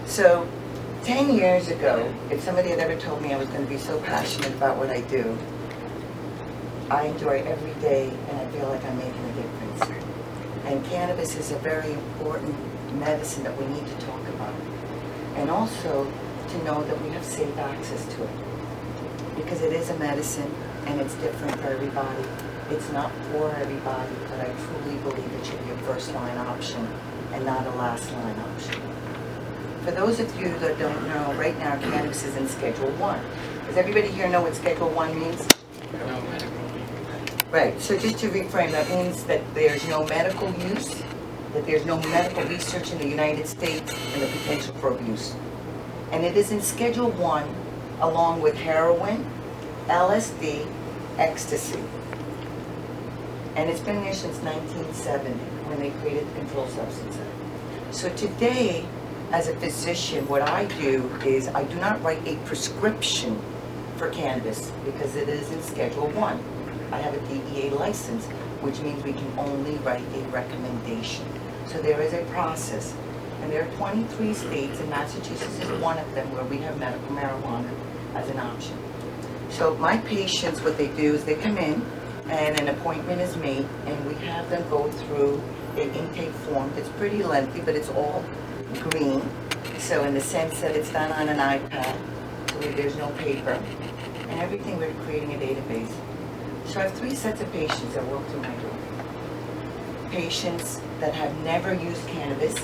So 10 years ago, if somebody had ever told me I was going to be so passionate about what I do, I enjoy every day and I feel like I'm making a difference. And cannabis is a very important medicine that we need to talk about. And also to know that we have safe access to it. Because it is a medicine and it's different for everybody. It's not for everybody, but I truly believe it should be a first line option and not a last line option. For those of you that don't know, right now cannabis is in Schedule 1. Does everybody here know what Schedule 1 means? No. Right, so just to reframe, that means that there's no medical use, that there's no medical research in the United States, and the potential for abuse. And it is in Schedule 1, along with heroin, LSD, ecstasy. And it's been there since 1970, when they created the Controlled Substance Act. So today, as a physician, what I do is I do not write a prescription for cannabis, because it is in Schedule 1. I have a DEA license, which means we can only write a recommendation. So there is a process. And there are 23 states, and Massachusetts is one of them, where we have medical marijuana as an option. So my patients, what they do is they come in, and an appointment is made, and we have them go through an intake form that's pretty lengthy, but it's all green. So in the sense that it's done on an iPad, so there's no paper, and everything, we're creating a database. So I have 3 sets of patients that walk through my door. Patients that have never used cannabis.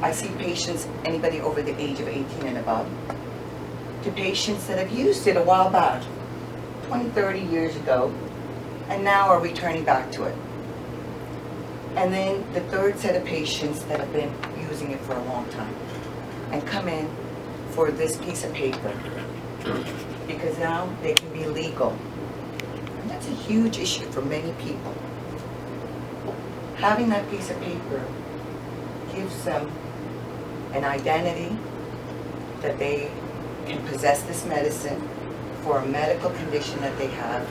I see patients, anybody over the age of 18 and above, to patients that have used it a while back, 20, 30 years ago, and now are returning back to it. And then the 3rd set of patients that have been using it for a long time and come in for this piece of paper, because now they can be legal. And that's a huge issue for many people. Having that piece of paper gives them an identity that they can possess this medicine for a medical condition that they have,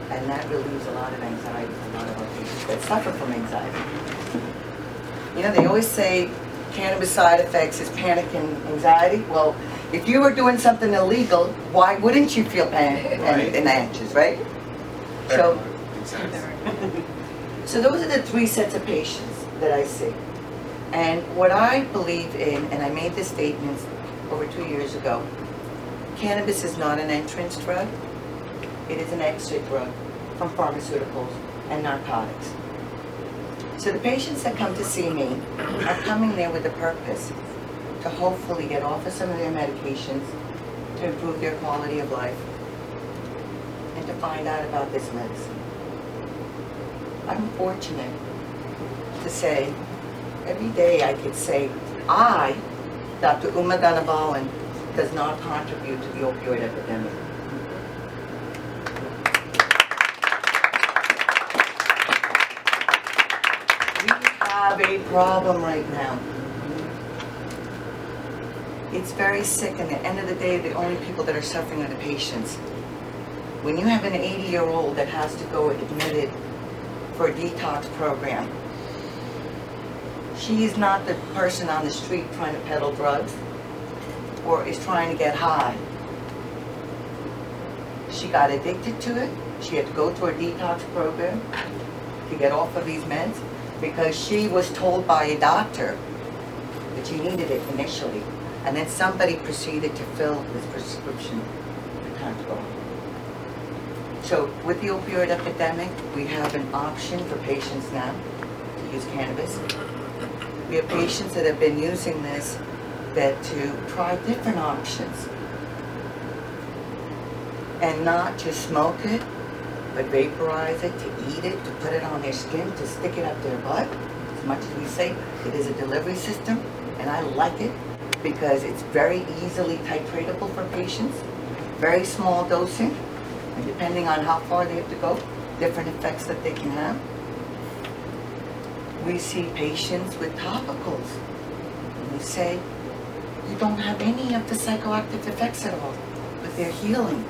and that relieves a lot of anxiety for a lot of our patients that suffer from anxiety. You know, they always say cannabis side effects is panic and anxiety. Well, if you were doing something illegal, why wouldn't you feel panic and anxious, right? So, so those are the 3 sets of patients that I see. And what I believe in, and I made this statement over 2 years ago, cannabis is not an entrance drug. It is an exit drug from pharmaceuticals and narcotics. So the patients that come to see me are coming there with a purpose to hopefully get off of some of their medications, to improve their quality of life, and to find out about this medicine. I'm fortunate to say, every day I could say, I, Dr. Dhanabalan, does not contribute to the opioid epidemic. We have a problem right now. It's very sick, and at the end of the day, the only people that are suffering are the patients. When you have an 80-year-old that has to go admitted for a detox program, she is not the person on the street trying to peddle drugs or is trying to get high. She got addicted to it. She had to go through a detox program to get off of these meds because she was told by a doctor that she needed it initially. And then somebody proceeded to fill this prescription for time to go. So with the opioid epidemic, we have an option for patients now to use cannabis. We have patients that have been using this that to try different options and not just smoke it, but vaporize it, to eat it, to put it on their skin, to stick it up their butt. As much as we say, it is a delivery system, and I like it because it's very easily titratable for patients, very small dosing, and depending on how far they have to go, different effects that they can have. We see patients with topicals, and we say, you don't have any of the psychoactive effects at all, but they're healing.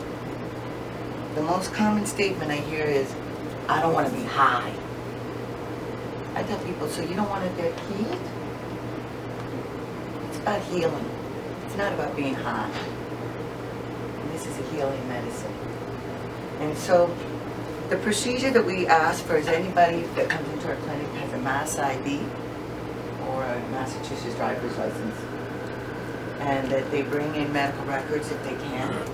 The most common statement I hear is, I don't want to be high. I tell people, so you don't want to get healed? It's about healing. It's not about being high. And this is a healing medicine. And so the procedure that we ask for is anybody that comes into our clinic has a Mass ID or a Massachusetts driver's license, and that they bring in medical records if they can.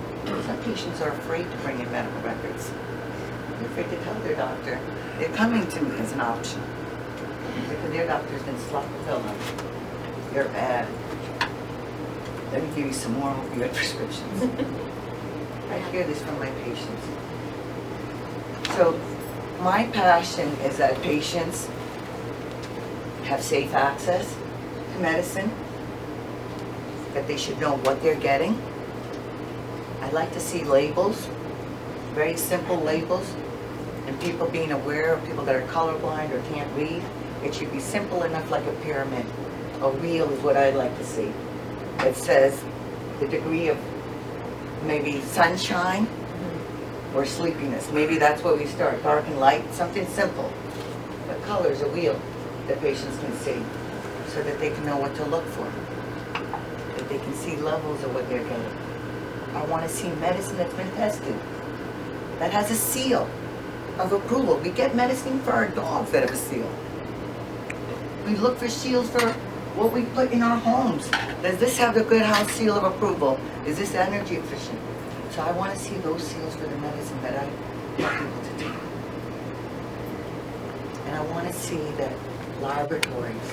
Some patients are afraid to bring in medical records. They're afraid to tell their doctor. They're coming to me as an option because their doctor's been sloppy filled up. You're bad. Let me give you some more opioid prescriptions. I hear this from my patients. So my passion is that patients have safe access to medicine, that they should know what they're getting. I like to see labels, very simple labels, and people being aware of people that are colorblind or can't read. It should be simple enough, like a pyramid. A wheel is what I like to see. It says the degree of maybe sunshine or sleepiness. Maybe that's where we start, dark and light, something simple. But colors, a wheel that patients can see so that they can know what to look for, that they can see levels of what they're getting. I want to see medicine that's been tested, that has a seal of approval. We get medicine for our dogs that have a seal. We look for seals for what we put in our homes. Does this have a good house seal of approval? Is this energy efficient? So I want to see those seals for the medicine that I want people to take. And I want to see that laboratories,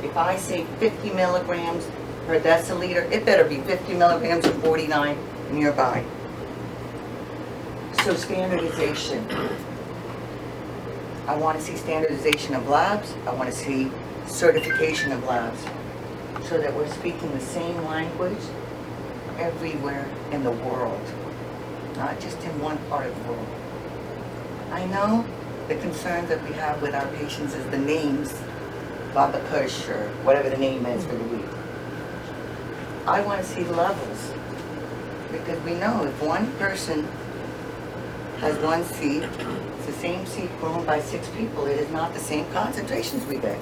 if I say 50 milligrams per deciliter, it better be 50 milligrams or 49 nearby. So standardization. I want to see standardization of labs. I want to see certification of labs so that we're speaking the same language everywhere in the world, not just in one part of the world. I know the concern that we have with our patients is the names, Baba Kush or whatever the name is for the week. I want to see levels because we know if one person has one seed, it's the same seed grown by 6 people, it is not the same concentrations we get.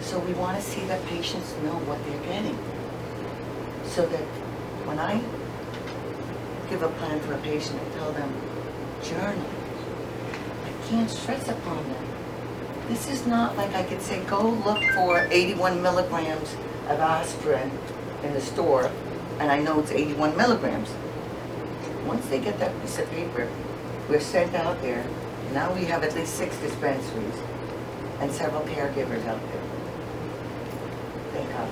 So we want to see that patients know what they're getting. So that when I give a plan for a patient, I tell them, journal. I can't stress upon them. This is not like I could say, go look for 81 milligrams of aspirin in the store, and I know it's 81 milligrams. Once they get that piece of paper, we're sent out there. Now we have at least 6 dispensaries and several caregivers out there. Thank God.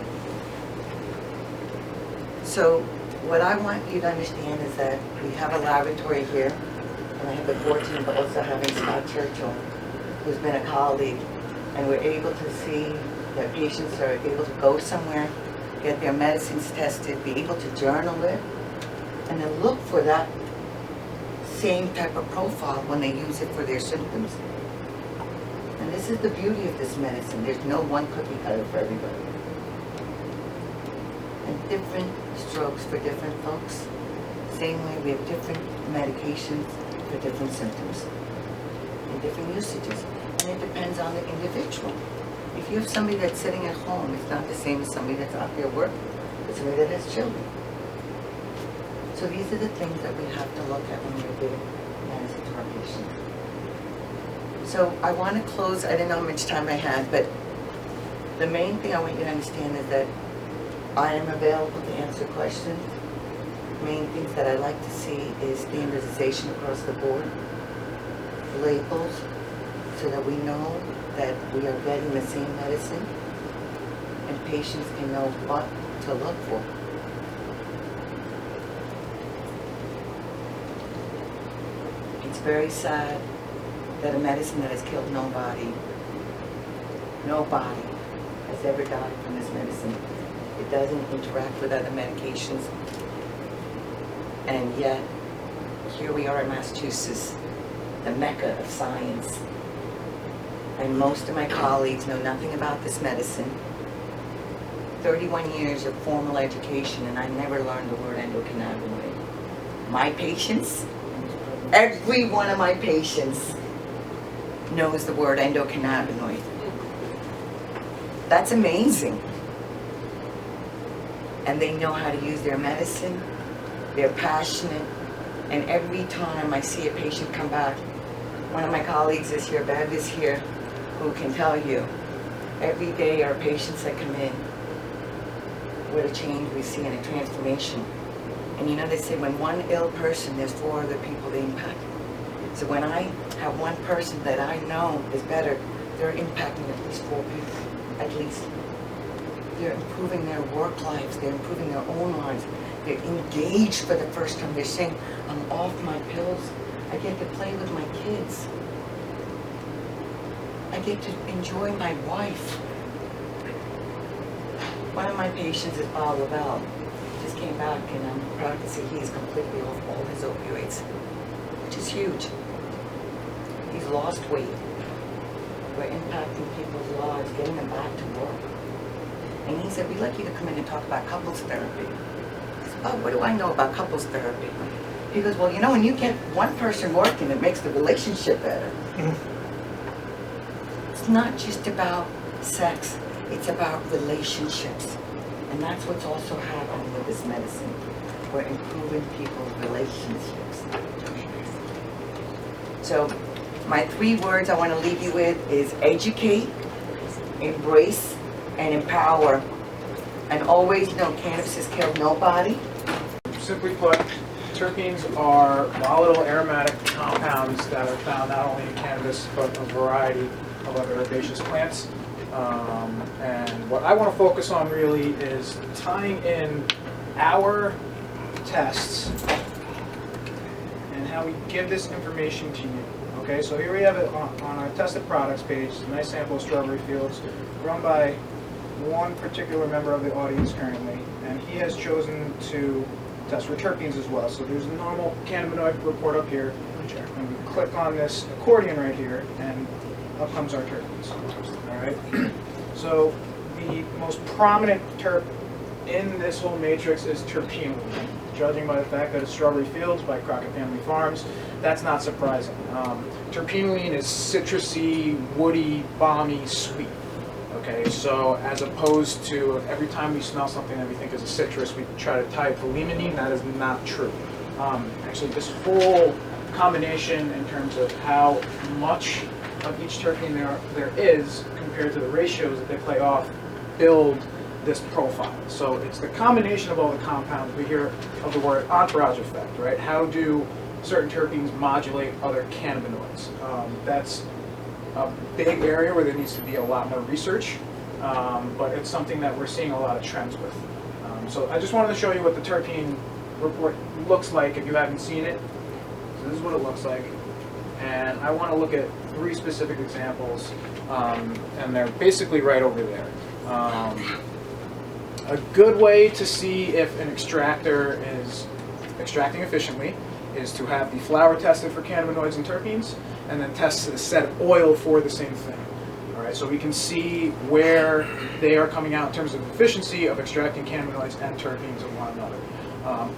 So what I want you to understand is that we have a laboratory here, and I have the fortune of also having Scott Churchill, who's been a colleague, and we're able to see that patients are able to go somewhere, get their medicines tested, be able to journal it, and then look for that same type of profile when they use it for their symptoms. And this is the beauty of this medicine. There's no one cookie cutter for everybody. And different strokes for different folks. Same way we have different medications for different symptoms and different usages. And it depends on the individual. If you have somebody that's sitting at home, it's not the same as somebody that's out there working, but somebody that has children. So these are the things that we have to look at when we're giving medicine to our patients. So I want to close, I didn't know how much time I had, but the main thing I want you to understand is that I am available to answer questions. Main things that I like to see is standardization across the board, labels, so that we know that we are getting the same medicine, and patients can know what to look for. It's very sad that a medicine that has killed nobody has ever died from this medicine. It doesn't interact with other medications. And yet, here we are in Massachusetts, the mecca of science. And most of my colleagues know nothing about this medicine. 31 years of formal education, and I never learned the word endocannabinoid. My patients, every one of my patients knows the word endocannabinoid. That's amazing. And they know how to use their medicine. They're passionate. And every time I see a patient come back, one of my colleagues is here, Bev is here, who can tell you, every day our patients that come in, what a change we see and a transformation. And you know, they say when one ill person, there's 4 other people they impact. So when I have one person that I know is better, they're impacting at least 4 people, at least. They're improving their work lives, they're improving their own lives. They're engaged for the first time. They're saying, I'm off my pills. I get to play with my kids. I get to enjoy my wife. One of my patients is Bob Lavelle. Just came back and I'm proud to say he is completely off all his opioids, which is huge. He's lost weight. We're impacting people's lives, getting them back to work. And he said, we'd like you to come in and talk about couples therapy. I said, oh, what do I know about couples therapy? He goes, well, you know, when you get one person working, it makes the relationship better. It's not just about sex, it's about relationships. And that's what's also happening with this medicine. We're improving people's relationships. So my 3 words I want to leave you with is educate, embrace, and empower. And always know cannabis has killed nobody. Simply put, terpenes are volatile aromatic compounds that are found not only in cannabis but a variety of other herbaceous plants. And what I want to focus on really is tying in our tests and how we give this information to you. Okay, so here we have it on our tested products page, a nice sample of strawberry fields grown by one particular member of the audience currently, and he has chosen to test for terpenes as well. So there's a normal cannabinoid report up here, and we click on this accordion right here, and up comes our terpenes. All right. So the most prominent terp in this whole matrix is terpenoline. Judging by the fact that it's strawberry fields by Crockett Family Farms, that's not surprising. Terpenoline is citrusy, woody, balmy, sweet. Okay, so as opposed to every time we smell something that we think is a citrus, we try to tie it to limonene. That is not true. Actually, this whole combination in terms of how much of each terpene there is compared to the ratios that they play off build this profile. So it's the combination of all the compounds. We hear of the word entourage effect, right? How do certain terpenes modulate other cannabinoids? That's a big area where there needs to be a lot more research, but it's something that we're seeing a lot of trends with. So I just wanted to show you what the terpene report looks like if you haven't seen it. So this is what it looks like. And I want to look at 3 specific examples, and they're basically right over there. A good way to see if an extractor is extracting efficiently is to have the flower tested for cannabinoids and terpenes, and then test the said oil for the same thing. All right, so we can see where they are coming out in terms of efficiency of extracting cannabinoids and terpenes of one another.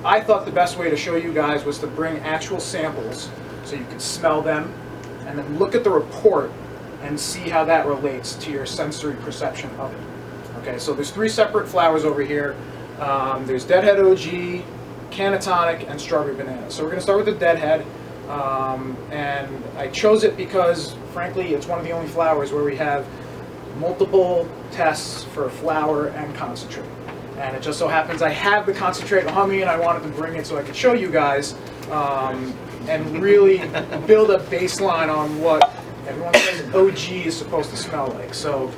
I thought the best way to show you guys was to bring actual samples so you could smell them, and then look at the report and see how that relates to your sensory perception of it. Okay, so there's 3 separate flowers over here. There's Deadhead OG, Cannatonic, and Strawberry Banana. So we're going to start with the Deadhead. And I chose it because, frankly, it's one of the only flowers where we have multiple tests for flower and concentrate. And it just so happens I have the concentrate on me, and I wanted to bring it so I could show you guys and really build a baseline on what everyone says OG is supposed to smell like. So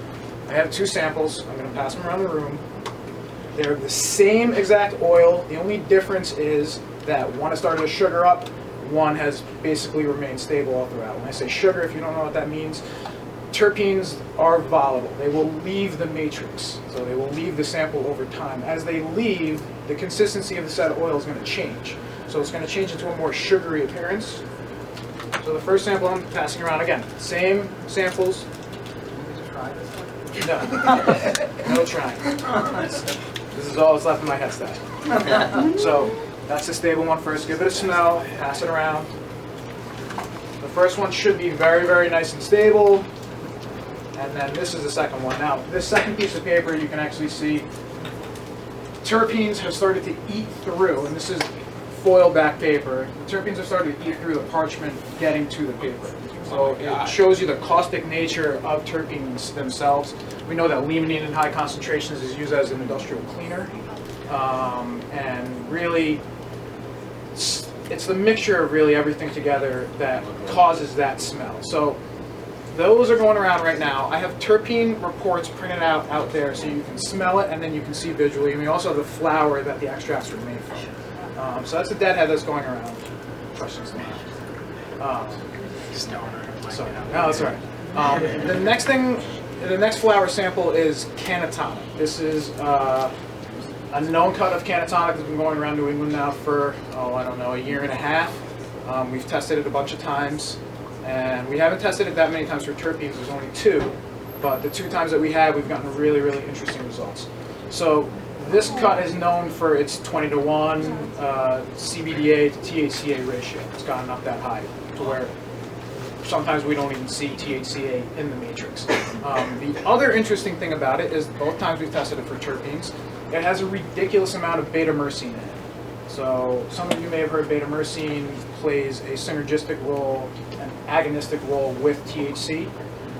I have 2 samples. I'm going to pass them around the room. They're the same exact oil. The only difference is that one has started to sugar up, one has basically remained stable all throughout. When I say sugar, if you don't know what that means, terpenes are volatile. They will leave the matrix, so they will leave the sample over time. As they leave, the consistency of the said oil is going to change. So it's going to change into a more sugary appearance. So the first sample I'm passing around, again, same samples. No, no trying. This is all that's left in my head stack. So that's the stable one first. Give it a smell, pass it around. The first one should be very, very nice and stable. And then this is the second one. Now, this second piece of paper, you can actually see terpenes have started to eat through, and this is foil back paper. The terpenes have started to eat through the parchment getting to the paper. So it shows you the caustic nature of terpenes themselves. We know that limonene in high concentrations is used as an industrial cleaner. And really, it's the mixture of really everything together that causes that smell. So those are going around right now. I have terpene reports printed out there so you can smell it and then you can see visually. And we also have the flower that the extracts are made from. So that's the deadhead that's going around. Questions now? Sorry. No, that's all right. The next thing, the next flower sample is cannatonic. This is a known cut of cannatonic that's been going around New England now for, I don't know, a year and a half. We've tested it a bunch of times. And we haven't tested it that many times for terpenes, there's only 2. But the 2 times that we have, we've gotten really, really interesting results. So this cut is known for its 20-to-1 CBDA to THCA ratio. It's gotten up that high to where sometimes we don't even see THCA in the matrix. The other interesting thing about it is both times we've tested it for terpenes, it has a ridiculous amount of beta-myrcene in it. So some of you may have heard beta-myrcene plays a synergistic role, an agonistic role with THC.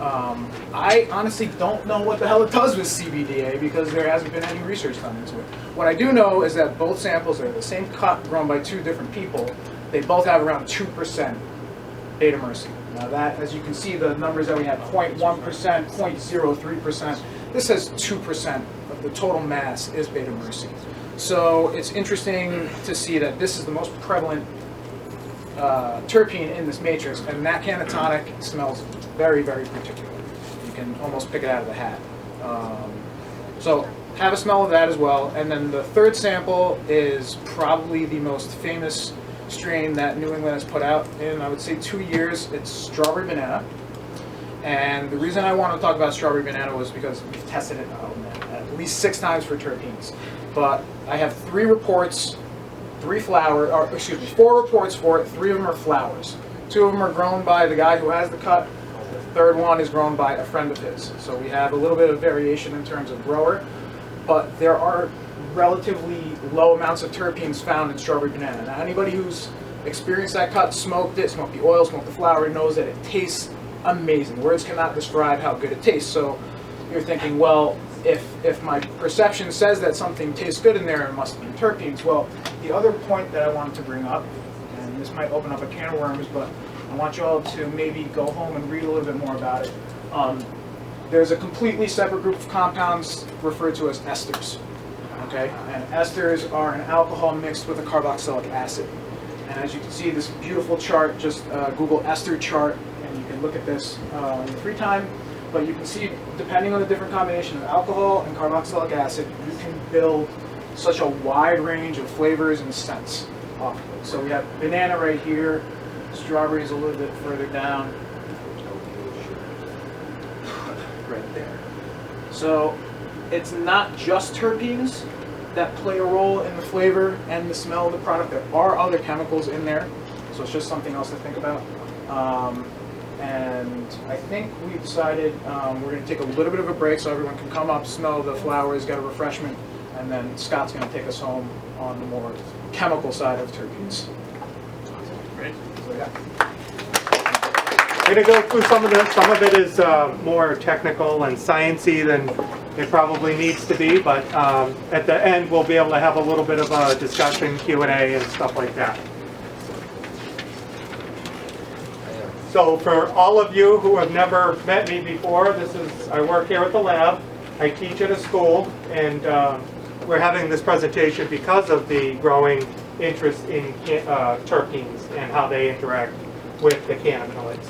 I honestly don't know what the hell it does with CBDA because there hasn't been any research done into it. What I do know is that both samples are the same cut grown by 2 different people. They both have around 2% beta-myrcene. Now that, as you can see, the numbers that we have, 0.1%, 0.03%, this has 2% of the total mass is beta-myrcene. So it's interesting to see that this is the most prevalent terpene in this matrix, and that cannatonic smells very, very particular. You can almost pick it out of the hat. So have a smell of that as well. And then the third sample is probably the most famous strain that New England has put out in, I would say, 2 years. It's strawberry banana. And the reason I want to talk about strawberry banana was because we've tested it at least 6 times for terpenes. But I have 3 reports, 4 reports for it. 3 of them are flowers. 2 of them are grown by the guy who has the cut. The third one is grown by a friend of his. So we have a little bit of variation in terms of grower, but there are relatively low amounts of terpenes found in strawberry banana. Now anybody who's experienced that cut, smoked it, smoked the oil, smoked the flower, knows that it tastes amazing. Words cannot describe how good it tastes. So you're thinking, well, if my perception says that something tastes good in there, it must be terpenes. Well, the other point that I wanted to bring up, and this might open up a can of worms, but I want you all to maybe go home and read a little bit more about it. There's a completely separate group of compounds referred to as esters. Okay, and esters are an alcohol mixed with a carboxylic acid. And as you can see, this beautiful chart, just Google ester chart, and you can look at this in your free time. But you can see, depending on the different combination of alcohol and carboxylic acid, you can build such a wide range of flavors and scents off of it. So we have banana right here, strawberry is a little bit further down, right there. So it's not just terpenes that play a role in the flavor and the smell of the product. There are other chemicals in there, so it's just something else to think about. And I think we decided we're going to take a little bit of a break so everyone can come up, smell the flowers, get a refreshment, and then Scott's going to take us home on the more chemical side of terpenes. Great. So yeah. We're going to go through some of this. Some of it is more technical and sciencey than it probably needs to be, but at the end we'll be able to have a little bit of a discussion, Q&A, and stuff like that. So for all of you who have never met me before, I work here at the lab. I teach at a school, and we're having this presentation because of the growing interest in terpenes and how they interact with the cannabinoids.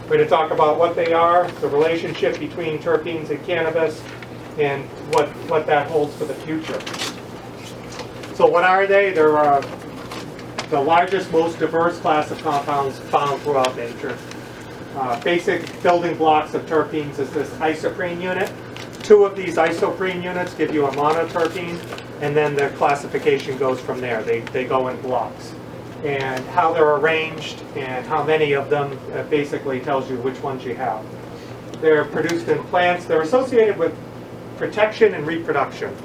We're going to talk about what they are, the relationship between terpenes and cannabis, and what that holds for the future. So what are they? They're the largest, most diverse class of compounds found throughout nature. Basic building blocks of terpenes is this isoprene unit. 2 of these isoprene units give you a monoterpene, and then the classification goes from there. They go in blocks. And how they're arranged and how many of them basically tells you which ones you have. They're produced in plants. They're associated with protection and reproduction.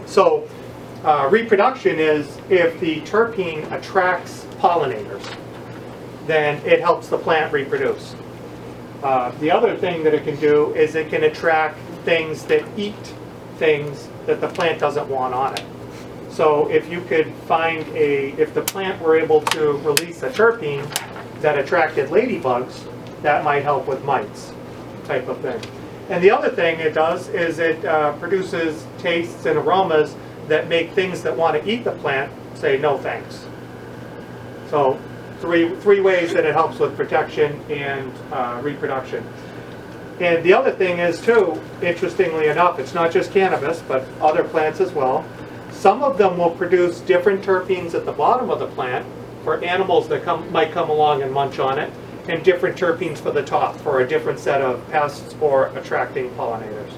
So reproduction is if the terpene attracts pollinators, then it helps the plant reproduce. The other thing that it can do is it can attract things that eat things that the plant doesn't want on it. So if you could find if the plant were able to release a terpene that attracted ladybugs, that might help with mites type of thing. And the other thing it does is it produces tastes and aromas that make things that want to eat the plant say no thanks. So three ways that it helps with protection and reproduction. And the other thing is too, interestingly enough, it's not just cannabis, but other plants as well. Some of them will produce different terpenes at the bottom of the plant for animals that might come along and munch on it, and different terpenes for the top for a different set of pests or attracting pollinators.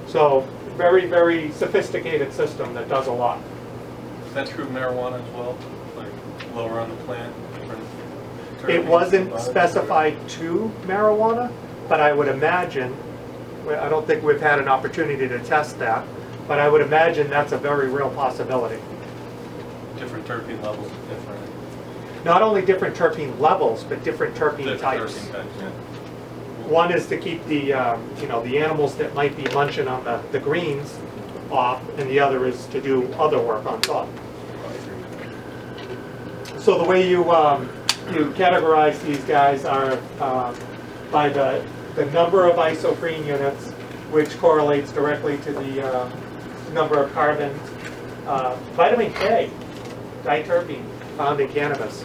So very, very sophisticated system that does a lot. Is that true of marijuana as well? Like lower on the plant? It wasn't specified to marijuana, but I would imagine, I don't think we've had an opportunity to test that, but I would imagine that's a very real possibility. Different terpene levels, different. Not only different terpene levels, but different terpene types. Terpene types, yeah. One is to keep the the animals that might be munching on the greens off, and the other is to do other work on top. So the way you categorize these guys are by the number of isoprene units, which correlates directly to the number of carbons. Vitamin K, diterpene, found in cannabis.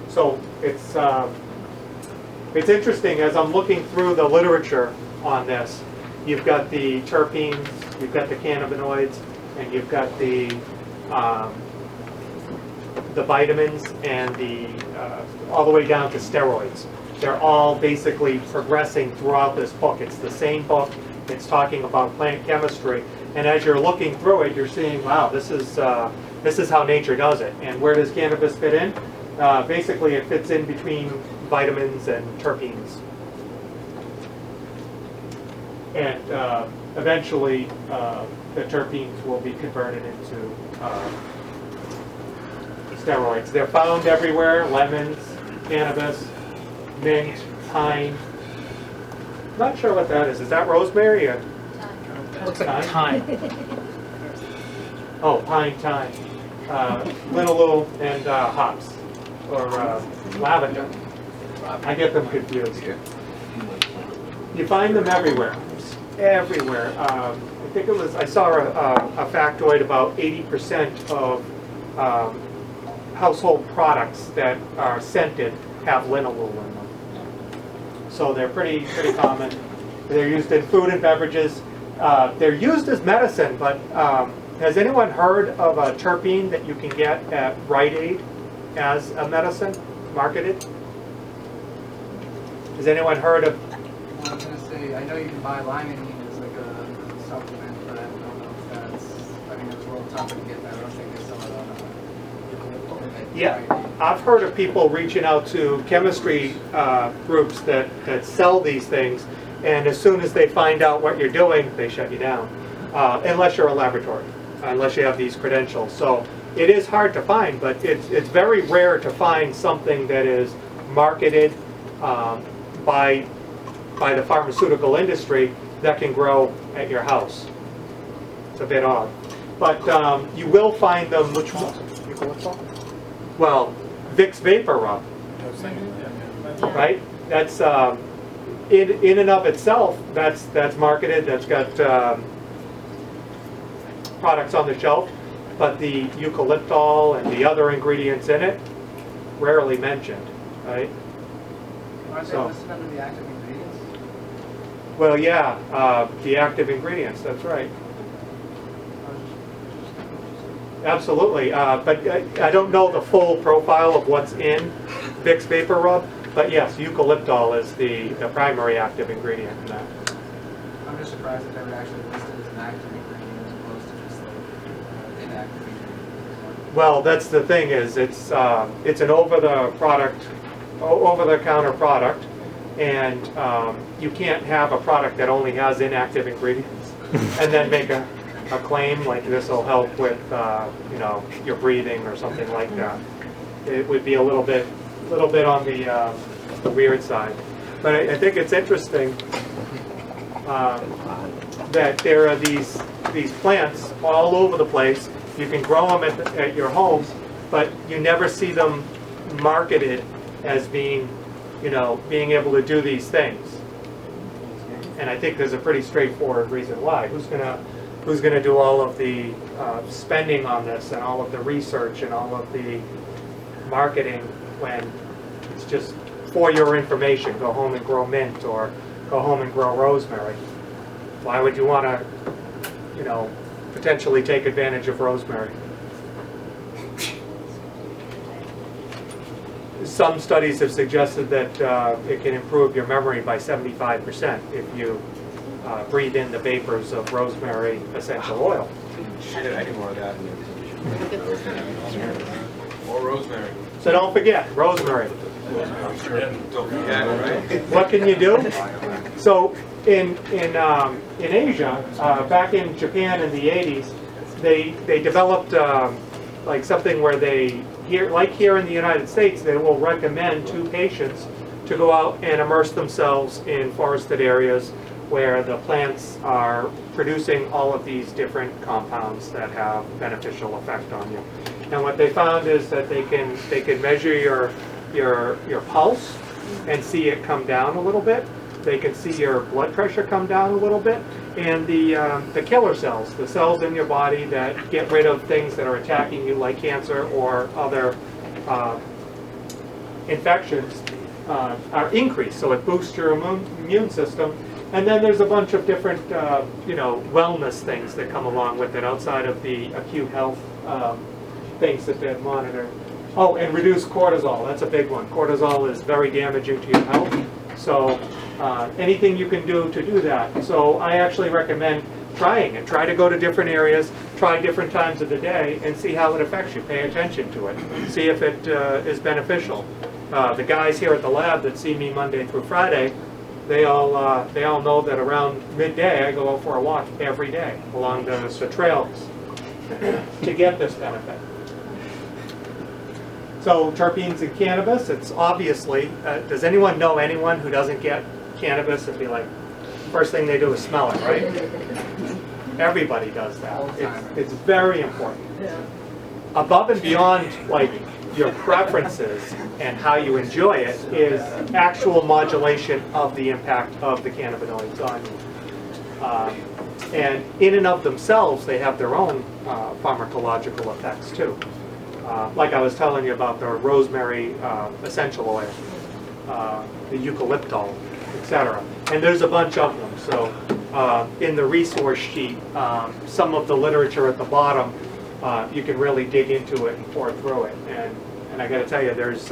So it's interesting as I'm looking through the literature on this. You've got the terpenes, you've got the cannabinoids, and you've got the vitamins and the all the way down to steroids. They're all basically progressing throughout this book. It's the same book. It's talking about plant chemistry, and as you're looking through it, you're seeing, wow, this is how nature does it. And where does cannabis fit in? Basically, it fits in between vitamins and terpenes. And eventually, the terpenes will be converted into steroids. They're found everywhere: lemons, cannabis, mint, pine. Not sure what that is. Is that rosemary or Looks like thyme. oh, pine, thyme, linalool, and hops, or lavender. I get them confused. You find them everywhere. Everywhere. I think it was, I saw a factoid about 80% of household products that are scented have linalool in them. So they're pretty common. They're used in food and beverages. They're used as medicine, but has anyone heard of a terpene that you can get at Rite Aid as a medicine, marketed? Has anyone heard of? I was going to say, I know you can buy limonene as like a supplement, but I don't know if that's, I mean, it's a little tougher to get that. I don't think they sell it on Yeah, I've heard of people reaching out to chemistry groups that sell these things, and as soon as they find out what you're doing, they shut you down, unless you're a laboratory, unless you have these credentials. So it is hard to find, but it's very rare to find something that is marketed by the pharmaceutical industry that can grow at your house. It's a bit odd. But you will find them, which one? Well, Vicks Vapor Rub, right? That's in and of itself, that's marketed, that's got products on the shelf, but the eucalyptol and the other ingredients in it, rarely mentioned, right? Aren't they listed under the active ingredients? Well, yeah, the active ingredients, that's right. Absolutely, but I don't know the full profile of what's in Vicks Vapor Rub, but yes, eucalyptol is the primary active ingredient in that. I'm just surprised that they were actually listed as an active ingredient as opposed to just like inactive ingredient. Well, that's the thing is it's an over-the-counter product, And you can't have a product that only has inactive ingredients and then make a claim like this will help with you know, your breathing or something like that. It would be a little bit on the weird side. But I think it's interesting that there are these plants all over the place. You can grow them at your home, but you never see them marketed as being, you know, being able to do these things. And I think there's a pretty straightforward reason why. Who's gonna do all of the spending on this and all of the research and all of the marketing when it's just for your information? Go home and grow mint, or go home and grow rosemary. Why would you want to, you know, potentially take advantage of rosemary? Some studies have suggested that it can improve your memory by 75% if you breathe in the vapors of rosemary essential oil. Shit, I need more of that. More rosemary. So don't forget, rosemary. Don't forget, right? What can you do? So in Asia, back in Japan in the 80s, they developed like something where they, here in the United States, they will recommend to patients to go out and immerse themselves in forested areas where the plants are producing all of these different compounds that have beneficial effect on you. And what they found is that they can measure your pulse and see it come down a little bit. They can see your blood pressure come down a little bit, and the killer cells, the cells in your body that get rid of things that are attacking you, like cancer or other infections, are increased. So it boosts your immune system. And then there's a bunch of different, you know, wellness things that come along with it outside of the acute health things that they monitor. Oh, and reduce cortisol. That's a big one. Cortisol is very damaging to your health. So anything you can do to do that. So I actually recommend trying it. Try to go to different areas, try different times of the day, and see how it affects you. Pay attention to it. See if it is beneficial. The guys here at the lab that see me Monday through Friday, they all know that around midday I go out for a walk every day along the trails to get this benefit. So terpenes in cannabis, it's obviously, does anyone know anyone who doesn't get cannabis and be like, first thing they do is smell it, right? Everybody does that. It's very important. Above and beyond like your preferences and how you enjoy it is actual modulation of the impact of the cannabinoids on you. And in and of themselves, they have their own pharmacological effects too. Like I was telling you about the rosemary essential oil, the eucalyptol, etc. And there's a bunch of them. So in the resource sheet, some of the literature at the bottom, you can really dig into it and pour through it. And I got to tell you, there's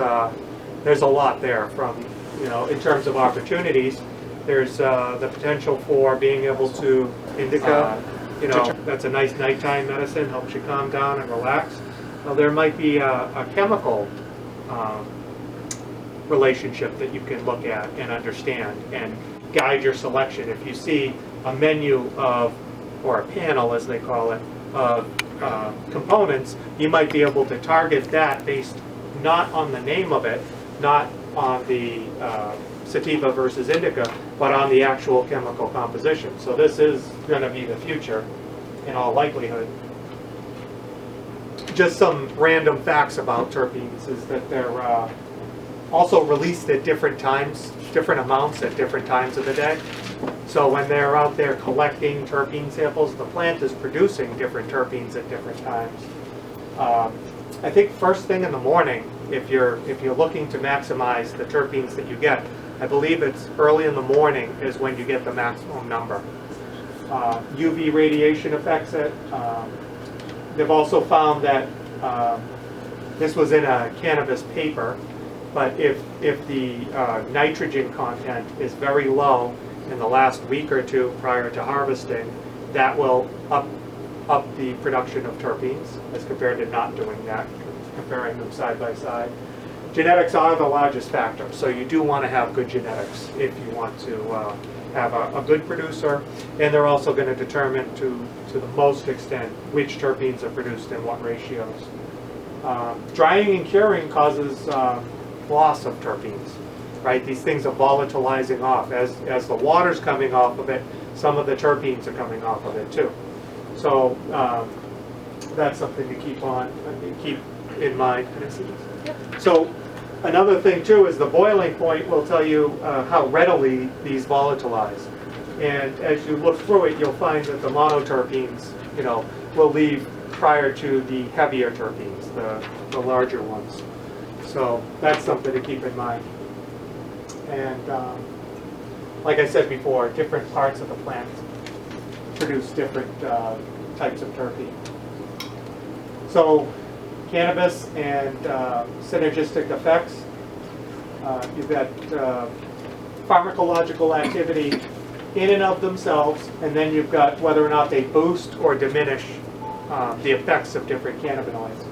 a lot there from, you know, in terms of opportunities. There's the potential for being able to indica, you know, that's a nice nighttime medicine, helps you calm down and relax. Now, there might be a chemical relationship that you can look at and understand and guide your selection. If you see a menu of, or a panel as they call it, of components, you might be able to target that based not on the name of it, not on the sativa versus indica, but on the actual chemical composition. So this is going to be the future in all likelihood. Just some random facts about terpenes is that they're also released at different times, different amounts at different times of the day. So when they're out there collecting terpene samples, the plant is producing different terpenes at different times. I think first thing in the morning, if you're looking to maximize the terpenes that you get, I believe it's early in the morning is when you get the maximum number. UV radiation affects it. They've also found that this was in a cannabis paper, but if the nitrogen content is very low in the last week or two prior to harvesting, that will up the production of terpenes as compared to not doing that, comparing them side by side. genetics are the largest factor. So you do want to have good genetics if you want to have a good producer, and they're also going to determine to the most extent which terpenes are produced in what ratios. Drying and curing causes loss of terpenes, right? These things are volatilizing off. As the water's coming off of it, some of the terpenes are coming off of it too. So that's something to keep in mind. Can I see this? So another thing too is the boiling point will tell you how readily these volatilize. And as you look through it, you'll find that the monoterpenes, will leave prior to the heavier terpenes, the larger ones. So that's something to keep in mind. And like I said before, different parts of the plant produce different types of terpene. So cannabis and synergistic effects. You've got pharmacological activity in and of themselves, and then you've got whether or not they boost or diminish the effects of different cannabinoids.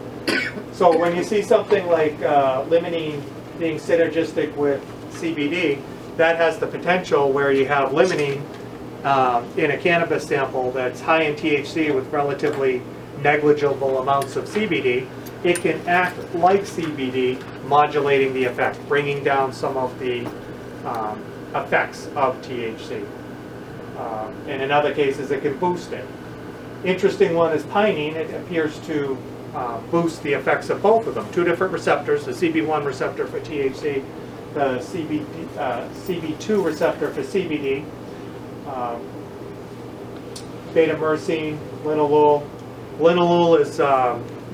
So when you see something like limonene being synergistic with CBD, that has the potential where you have limonene in a cannabis sample that's high in THC with relatively negligible amounts of CBD. It can act like CBD, modulating the effect, bringing down some of the effects of THC. And in other cases, it can boost it. Interesting one is pinene. It appears to boost the effects of both of them. Two different receptors, the CB1 receptor for THC, the CB2 receptor for CBD, beta-myrcene, linalool. Linalool is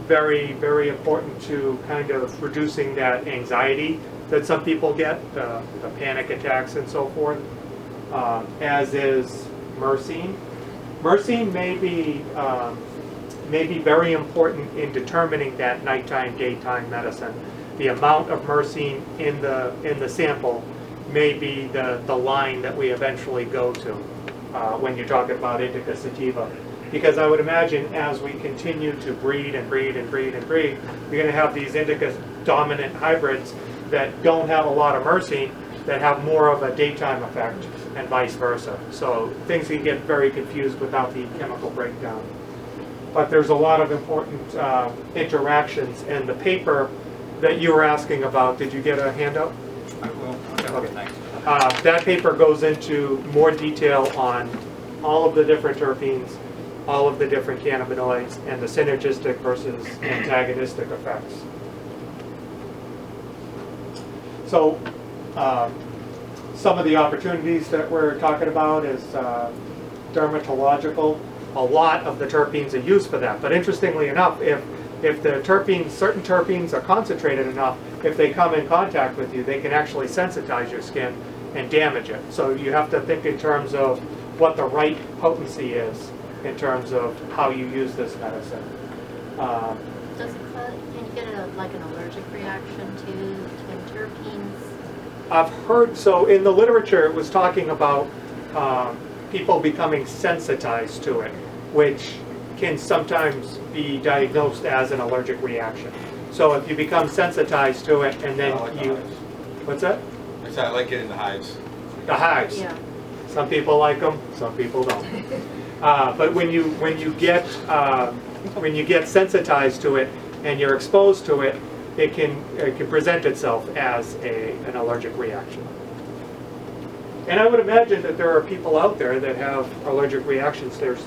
very, very important to kind of reducing that anxiety that some people get, the panic attacks and so forth, as is myrcene. Myrcene may be very important in determining that nighttime, daytime medicine. The amount of myrcene in the sample may be the line that we eventually go to when you're talking about indica sativa. Because I would imagine as we continue to breed and breed and breed and breed, you're going to have these indica dominant hybrids that don't have a lot of myrcene that have more of a daytime effect, and vice versa. So things can get very confused without the chemical breakdown. But there's a lot of important interactions, and the paper that you were asking about, did you get a handout? I will. Okay. Thanks. That paper goes into more detail on all of the different terpenes, all of the different cannabinoids, and the synergistic versus antagonistic effects. So some of the opportunities that we're talking about is dermatological. A lot of the terpenes are used for that. But interestingly enough, if the terpenes, certain terpenes are concentrated enough, if they come in contact with you, they can actually sensitize your skin and damage it. So you have to think in terms of what the right potency is in terms of how you use this medicine. Does it cause, can you get like an allergic reaction to terpenes? I've heard, so in the literature it was talking about people becoming sensitized to it, which can sometimes be diagnosed as an allergic reaction. So if you become sensitized to it and then what's that? I like getting the hives. The hives. Yeah. Some people like them, some people don't. But when you get sensitized to it and you're exposed to it, it can present itself as an allergic reaction. And I would imagine that there are people out there that have allergic reactions. There's,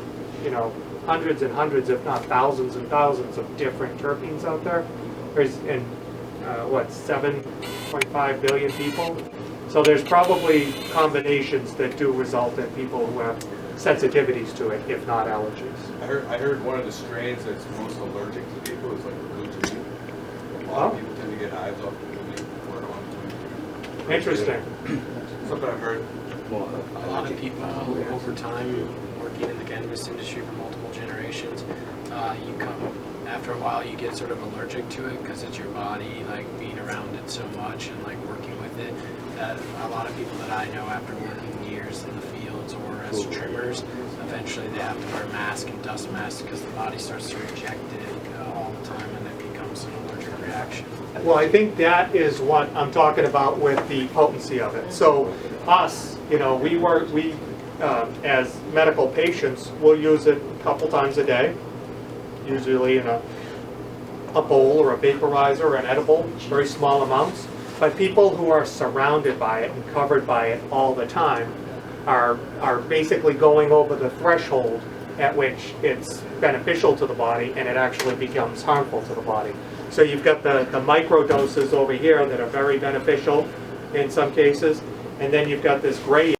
hundreds and hundreds, if not thousands and thousands of different terpenes out there. There's 7.5 billion people. So there's probably combinations that do result in people who have sensitivities to it, if not allergies. I heard one of the strains that's most allergic to people is like glutamine. A lot of people tend to get hives off glutamine. Interesting. Something I've heard. Well, a lot of people over time working in the cannabis industry for multiple generations, after a while you get sort of allergic to it because it's your body like being around it so much and like working with it, that a lot of people that I know after working years in the fields or as trimmers, eventually they have to wear a mask and dust masks because the body starts to reject it all the time and it becomes cause an allergic reaction. Well, I think that is what I'm talking about with the potency of it. So us, you know, we as medical patients, will use it a couple times a day, usually in a bowl or a vaporizer or an edible, very small amounts. But people who are surrounded by it and covered by it all the time are basically going over the threshold at which it's beneficial to the body and it actually becomes harmful to the body. So you've got the micro doses over here that are very beneficial in some cases, and then you've got this gray